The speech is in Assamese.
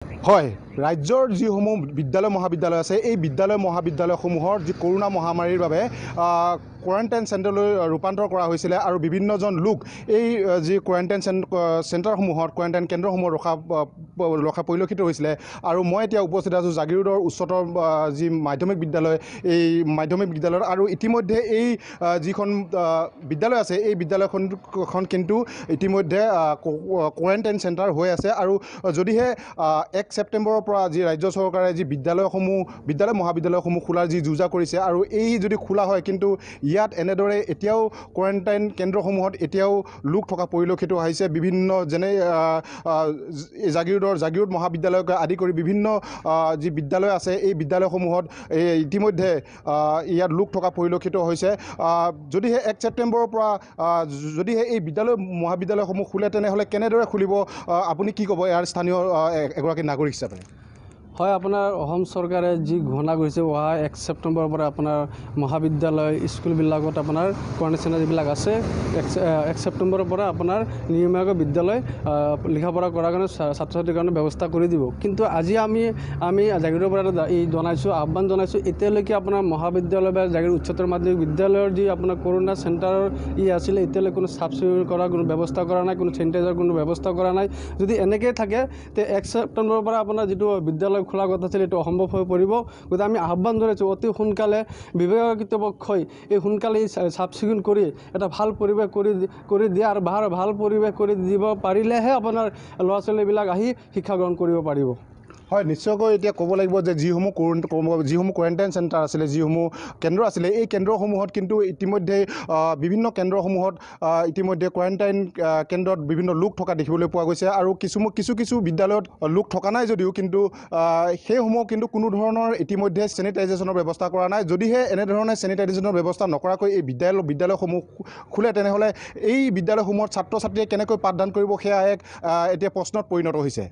হয়, ৰাজ্যৰ যিসমূহ বিদ্যালয় মহাবিদ্যালয় আছে এই বিদ্যালয় মহাবিদ্যালয়সমূহৰ যি কৰোনা মহামাৰীৰ বাবে কোৱাৰেণ্টাইন চেণ্টাৰলৈ ৰূপান্তৰ কৰা হৈছিলে আৰু বিভিন্নজন লোক এই যি কোৱাৰেণ্টাইন চেণ্টাৰসমূহত কোৱাৰেণ্টাইন কেন্দ্ৰসমূহত ৰখা পৰিলক্ষিত হৈছিলে। আৰু মই এতিয়া উপস্থিত আছোঁ জাগিৰোডৰ উচ্চতৰ যি মাধ্যমিক বিদ্যালয়, এই মাধ্যমিক বিদ্যালয়ত। আৰু ইতিমধ্যে এই যিখন বিদ্যালয় আছে এই বিদ্যালয়খন কিন্তু ইতিমধ্যে কোৱাৰেণ্টাইন চেণ্টাৰ হৈ আছে। আৰু যদিহে 1 ছেপ্টেম্বৰৰ পৰা যি ৰাজ্য চৰকাৰে যি বিদ্যালয় মহাবিদ্যালয়সমূহ খোলাৰ যি যোজা কৰিছে আৰু এই যদি খোলা হয় কিন্তু ইয়াত এনেদৰে এতিয়াও কোৱাৰেণ্টাইন কেন্দ্ৰসমূহত এতিয়াও লোক থকা পৰিলক্ষিত হৈছে। বিভিন্ন যেনে জাগিৰোড মহাবিদ্যালয়কে আদি কৰি বিভিন্ন যি বিদ্যালয় আছে এই বিদ্যালয়সমূহত ইতিমধ্যে ইয়াত লোক থকা পৰিলক্ষিত হৈছে। যদিহে 1 ছেপ্টেম্বৰৰ পৰা যদিহে এই বিদ্যালয় মহাবিদ্যালয়সমূহ খোলে তেনেহ'লে কেনেদৰে খুলিব, আপুনি কি ক'ব ইয়াৰ স্থানীয় এগৰাকী নাগৰিক হিচাপে? হয়, আপোনাৰ অসম চৰকাৰে যি ঘোষণা কৰিছে অহা 1 ছেপ্টেম্বৰৰ পৰা আপোনাৰ মহাবিদ্যালয় স্কুলবিলাকত আপোনাৰ কোৱাৰেণ্টাইন চেণ্টাৰ যিবিলাক আছে 1 ছেপ্টেম্বৰৰ পৰা আপোনাৰ নিয়মীয়াকৈ বিদ্যালয় লিখা পঢ়া কৰাৰ কাৰণে ছাত্ৰ ছাত্ৰীৰ কাৰণে ব্যৱস্থা কৰি দিব। কিন্তু আজি আমি জাগিৰোডৰ পৰা আহ্বান জনাইছোঁ এতিয়ালৈকে আপোনাৰ মহাবিদ্যালয় বা জাগিৰোড উচ্চতৰ মাধ্যমিক বিদ্যালয়ৰ যি আপোনাৰ কৰোনা চেণ্টাৰৰ আছিলে এতিয়ালৈকে কোনো চাফ চিকুণ কৰা কোনো ব্যৱস্থা কৰা নাই, কোনো চেনিটাইজাৰ কোনো ব্যৱস্থা কৰা নাই। যদি এনেকৈ থাকে তে 1 ছেপ্টেম্বৰৰ পৰা আপোনাৰ যিটো বিদ্যালয় খোলা কথা আছিল এইটো অসম্ভৱ হৈ পৰিব। গতিকে আমি আহ্বান জনাইছোঁ অতি সোনকালে বিভাগীয় কৰ্তৃপক্ষই সোনকালে চাফ চিকুণ কৰি এটা ভাল পৰিৱেশ কৰি দিয়ে আৰু ভাল পৰিৱেশ কৰি দিব পাৰিলেহে আপোনাৰ ল'ৰা ছোৱালীবিলাক আহি শিক্ষা গ্ৰহণ কৰিব পাৰিব। হয়, নিশ্চয়কৈ এতিয়া ক'ব লাগিব যে যিসমূহ কোৱাৰেণ্টাইন চেণ্টাৰ আছিলে, যিসমূহ কেন্দ্ৰ আছিলে এই কেন্দ্ৰসমূহত কিন্তু ইতিমধ্যে বিভিন্ন কেন্দ্ৰসমূহত ইতিমধ্যে কোৱাৰেণ্টাইন কেন্দ্ৰত বিভিন্ন লোক থকা দেখিবলৈ পোৱা গৈছে। আৰু কিছু বিদ্যালয়ত লোক থকা নাই যদিও কিন্তু সেইসমূহ কিন্তু কোনো ধৰণৰ ইতিমধ্যে চেনিটাইজেশ্যনৰ ব্যৱস্থা কৰা নাই। যদিহে এনেধৰণে চেনিটাইজেশ্যনৰ ব্যৱস্থা নকৰাকৈ এই বিদ্যালয়সমূহ খোলে তেনেহ'লে এই বিদ্যালয়সমূহত ছাত্ৰ ছাত্ৰীয়ে কেনেকৈ পাঠদান কৰিব সেয়া এক এতিয়া প্ৰশ্নত পৰিণত হৈছে।